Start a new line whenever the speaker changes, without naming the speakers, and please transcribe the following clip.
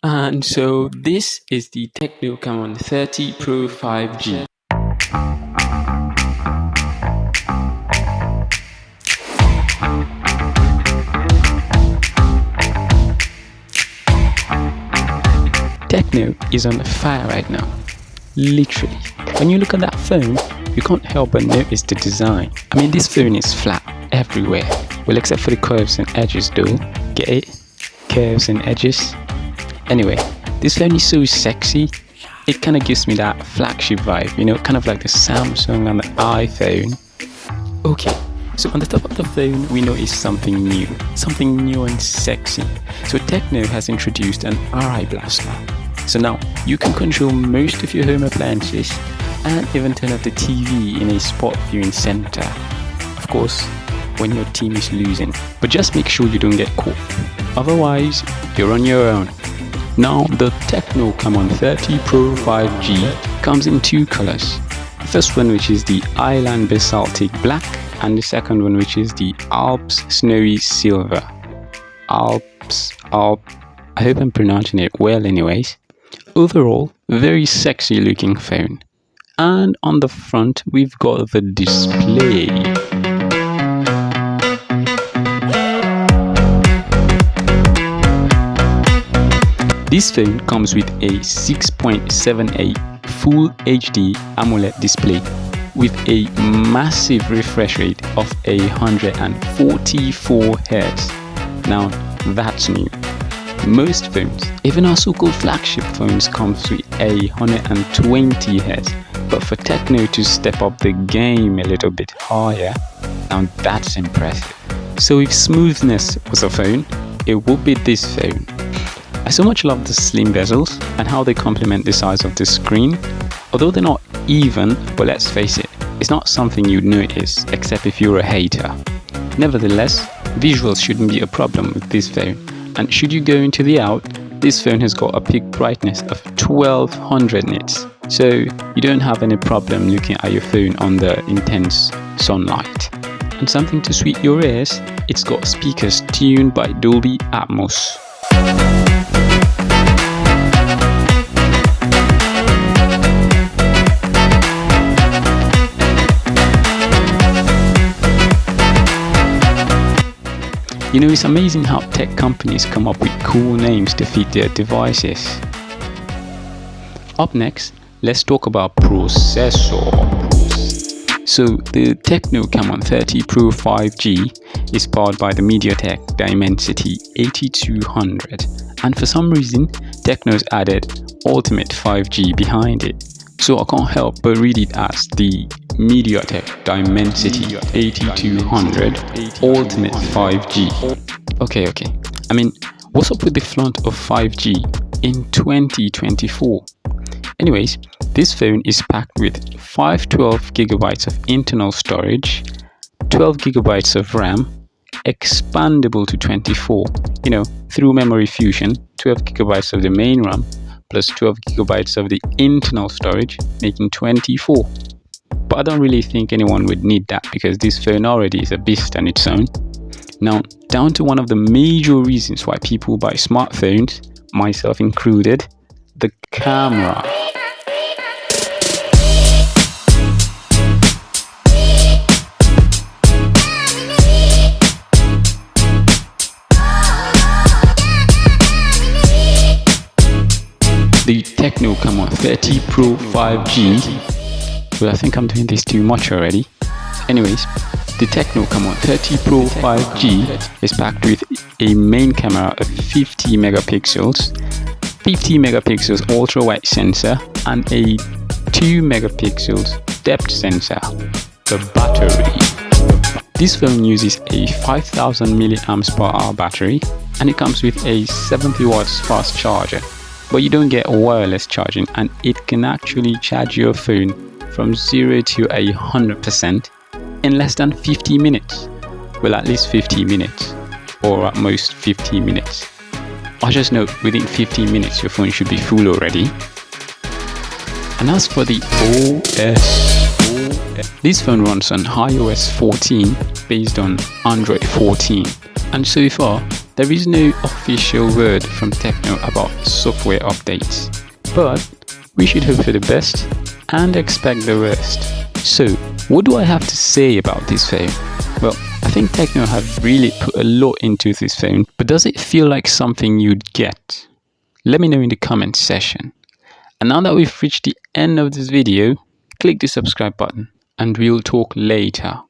And so this is the Tecno Camon 30 Pro 5G. Tecno is on fire right now. Literally. When you look at that phone, you can't help but notice the design. I mean, this phone is flat everywhere. Well, except for the curves and edges though. Get it? Curves and edges. Anyway, this phone is so sexy. It kind of gives me that flagship vibe, you know, kind of like the Samsung and the iPhone. Okay, so on the top of the phone, we notice something new and sexy. So Tecno has introduced an RI blaster. So now you can control most of your home appliances and even turn off the TV in a sport viewing center. Of course, when your team is losing, but just make sure you don't get caught. Otherwise, you're on your own. Now, the Tecno Camon 30 Pro 5G comes in two colors. The first one, which is the Island Basaltic Black, and the second one, which is the Alps Snowy Silver. I hope I'm pronouncing it well anyways. Overall, very sexy looking phone. And on the front, we've got the display. This phone comes with a 6.78 Full HD AMOLED display with a massive refresh rate of 144 Hz. Now that's new. Most phones, even our so-called flagship phones, comes with 120 Hz. But for Tecno to step up the game a little bit higher, now that's impressive. So if smoothness was a phone, it would be this phone. I so much love the slim bezels and how they complement the size of the screen. Although they're not even, but let's face it, it's not something you'd notice except if you're a hater. Nevertheless, visuals shouldn't be a problem with this phone. And should you go into the out, this phone has got a peak brightness of 1200 nits. So you don't have any problem looking at your phone under intense sunlight. And something to sweet your ears, it's got speakers tuned by Dolby Atmos. You know, it's amazing how tech companies come up with cool names to fit their devices. Up next, let's talk about processor. So the Tecno Camon 30 Pro 5G is powered by the MediaTek Dimensity 8200, and for some reason Tecno's added Ultimate 5G behind it. So I can't help but read it as the MediaTek Dimensity 8200 Ultimate 5G. Okay. I mean, what's up with the flaunt of 5G in 2024? Anyways, this phone is packed with 512GB of internal storage, 12GB of RAM, expandable to 24, you know, through memory fusion, 12GB of the main RAM, plus 12GB of the internal storage, making 24. But I don't really think anyone would need that because this phone already is a beast on its own. Now, down to one of the major reasons why people buy smartphones, myself included, the camera. The Tecno Camon 30 Pro 5G. Well, I think I'm doing this too much already. Anyways, the Tecno Camon 30 Pro 5G is packed with a main camera of 50 megapixels, 50 megapixels ultra-wide sensor, and a 2 megapixels depth sensor. The battery. This phone uses a 5000 mAh battery, and it comes with a 70 watts fast charger. But you don't get wireless charging, and it can actually charge your phone from 0 to 100% in less than 50 minutes. Well, at least 50 minutes, or at most 15 minutes. I just know within 15 minutes your phone should be full already. And as for the OS, this phone runs on iOS 14 based on Android 14. And so far, there is no official word from Tecno about software updates, but we should hope for the best and expect the worst. So, what do I have to say about this phone? Well, I think Tecno have really put a lot into this phone, but does it feel like something you'd get? Let me know in the comment section. And now that we've reached the end of this video, click the subscribe button and we'll talk later.